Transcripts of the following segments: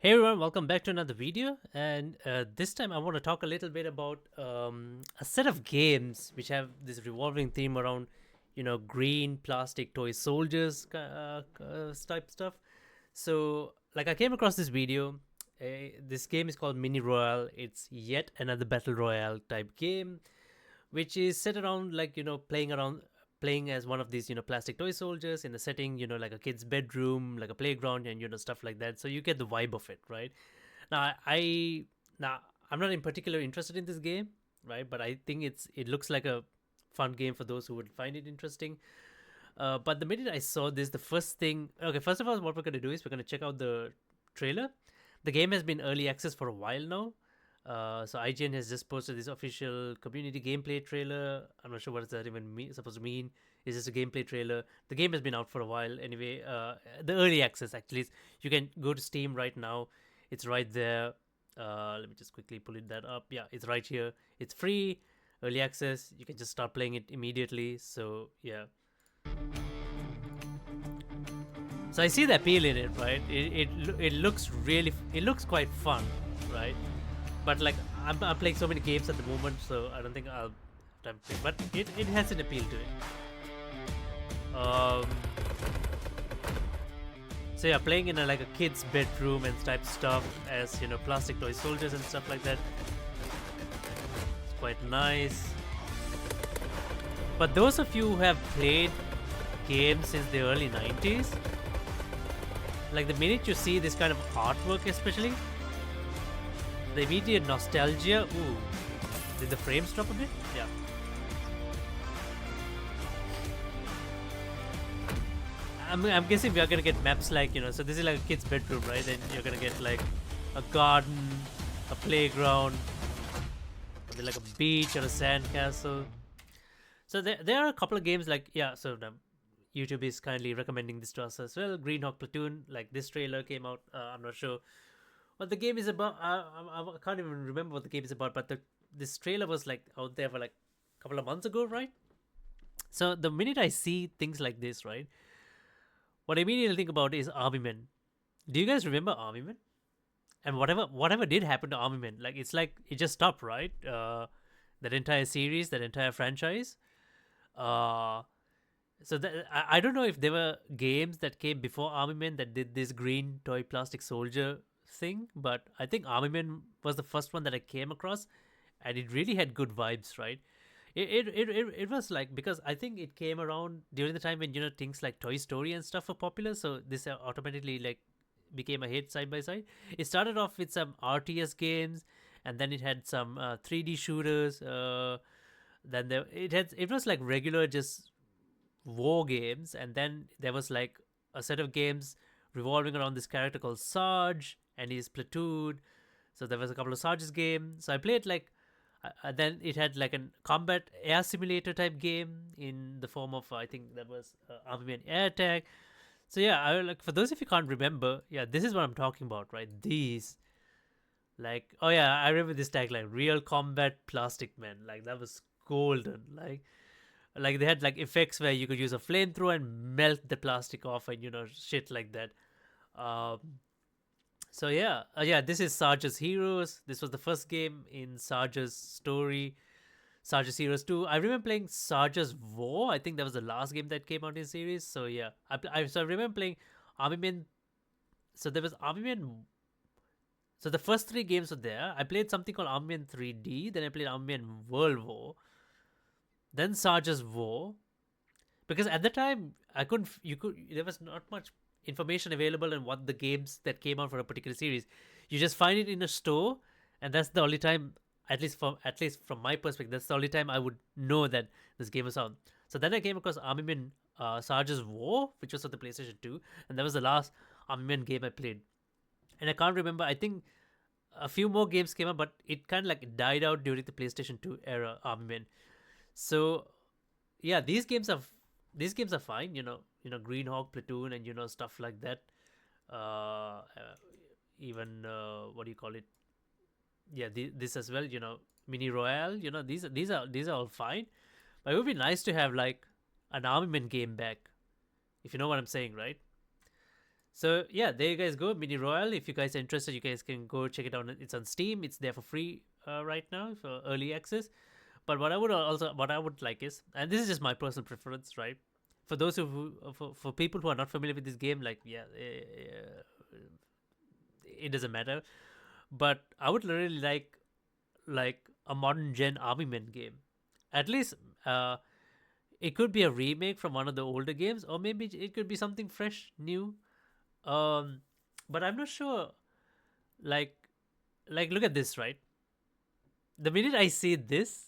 Hey everyone, welcome back to another video. And this time I want to talk a little bit about a set of games which have this revolving theme around, green plastic toy soldiers type stuff. So, like, I came across this video. This game is called Mini Royale. It's yet another battle royale type game which is set around like playing as one of these plastic toy soldiers in the setting, like a kid's bedroom, like a playground, and stuff like that. So you get the vibe of it, right? Now I now I'm not in particular interested in this game, right? But I think it looks like a fun game for those who would find it interesting. But the minute I saw this, the first thing, okay, first of all, what we're going to do is we're going to check out the trailer. The game has been early access for a while now. So IGN has just posted this official community gameplay trailer. I'm not sure what that even supposed to mean. It's just a gameplay trailer. The game has been out for a while anyway. The early access actually is, you can go to Steam right now. It's right there. Let me just quickly pull that up. Yeah, it's right here. It's free, early access. You can just start playing it immediately. So yeah. So I see the appeal in it, right? It looks really, it looks quite fun, right? But like I'm playing so many games at the moment, so I don't think I'll time to play. But it has an appeal to it. Um, so yeah, playing in like a kid's bedroom and type stuff as plastic toy soldiers and stuff like that. It's quite nice. But those of you who have played games since the early 90s, like the minute you see this kind of artwork, especially the immediate nostalgia. Ooh, did the frames drop a bit? Yeah. I'm guessing we are gonna get maps like so this is like a kid's bedroom, right? And you're gonna get like a garden, a playground, like a beach or a sand castle. So there are a couple of games like So YouTube is kindly recommending this to us as well. Green Hawk Platoon, like this trailer came out. I'm not sure what the game is about. I can't even remember what the game is about, but this trailer was like out there for like a couple of months ago, right? So the minute I see things like this, right, what I immediately think about is Army Men. Do you guys remember Army Men? And whatever did happen to Army Men, like it's like it just stopped, right? That entire series, that entire franchise. Uh, I don't know if there were games that came before Army Men that did this green toy plastic soldier thing, but I think Army Men was the first one that I came across, and it really had good vibes, right? It was like, because I think it came around during the time when things like Toy Story and stuff were popular, so this automatically like became a hit side by side. It started off with some RTS games, and then it had some 3D shooters. Then it was like regular just war games, and then there was like a set of games revolving around this character called Sarge and his platoon. So there was a couple of Sarge's games. So I played like then it had like a combat air simulator type game in the form of I think that was Army Man Air Attack. So yeah, I like, for those of you can't remember, yeah, this is what I'm talking about, right? These, like, oh yeah, I remember this tagline: "Real combat plastic men." Like that was golden. Like they had like effects where you could use a flamethrower and melt the plastic off, and shit like that. Um, so yeah, this is Sarge's Heroes. This was the first game in Sarge's story. Sarge's Heroes 2. I remember playing Sarge's War. I think that was the last game that came out in series. So yeah, I remember playing Army Men. So there was Army Men. So the first three games were there. I played something called Army Men 3D. Then I played Army Men World War. Then Sarge's War, because at the time I couldn't you could there was not much information available on what the games that came out for a particular series. You just find it in a store, and that's the only time, at least from my perspective, that's the only time I would know that this game was out. So then I came across Army Men Sarge's War, which was on the PlayStation 2, and that was the last Army Men game I played. And I can't remember, I think a few more games came out, but it kind of like died out during the PlayStation 2 era, Army Men. So yeah, these games are fine. Green Hawk Platoon and stuff like that. Uh, uh, Even what do you call it? Yeah, this as well. Mini Royale. These are all fine. But it would be nice to have like an armament game back, if you know what I'm saying, right? So yeah, there you guys go, Mini Royale. If you guys are interested, you guys can go check it out. It's on Steam. It's there for free right now for early access. But what I would like is, and this is just my personal preference, right? For those for people who are not familiar with this game, like yeah, it doesn't matter. But I would really like a modern gen armament game. At least it could be a remake from one of the older games, or maybe it could be something fresh, new. Um, but I'm not sure. Like look at this, right? The minute I see this,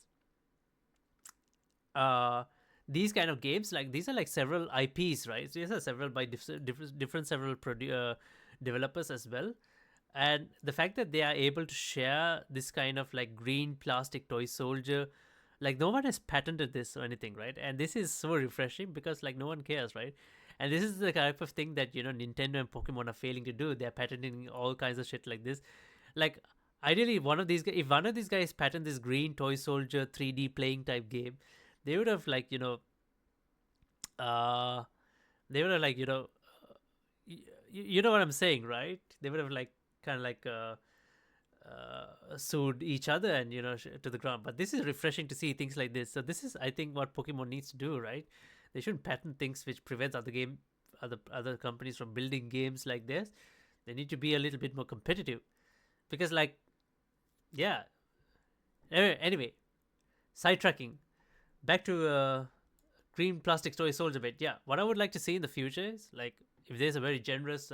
uh, these kind of games, like these are like several IPs, right? These are several by different several developers as well. And the fact that they are able to share this kind of like green plastic toy soldier, like no one has patented this or anything, right? And this is so refreshing because like no one cares, right? And this is the type of thing that Nintendo and Pokemon are failing to do. They're patenting all kinds of shit like this. Like ideally, if one of these guys patent this green toy soldier 3D playing type game, they would have like uh they would have like you know what I'm saying, right? They would have like kind of like sued each other and to the ground. But this is refreshing to see things like this. So this is, I think, what Pokemon needs to do, right? They shouldn't patent things which prevents other companies from building games like this. They need to be a little bit more competitive because, like, yeah. Anyway, sidetracking back to green plastic toy soldier bit. Yeah, what I would like to see in the future is like if there's a very generous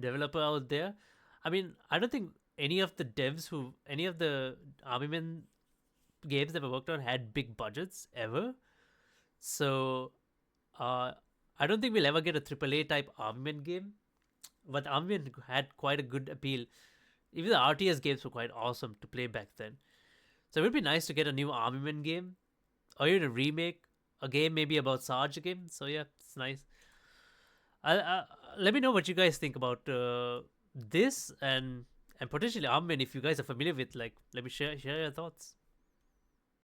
developer out there. I mean, I don't think any of the army men games that we worked on had big budgets ever. So uh, I don't think we'll ever get a AAA type armament game. But armament had quite a good appeal. Even the RTS games were quite awesome to play back then. So it would be nice to get a new armament game or even a remake, a game maybe about Sarge game. So yeah, it's nice. Let me know what you guys think about this and potentially armament if you guys are familiar with. Like, let me share your thoughts.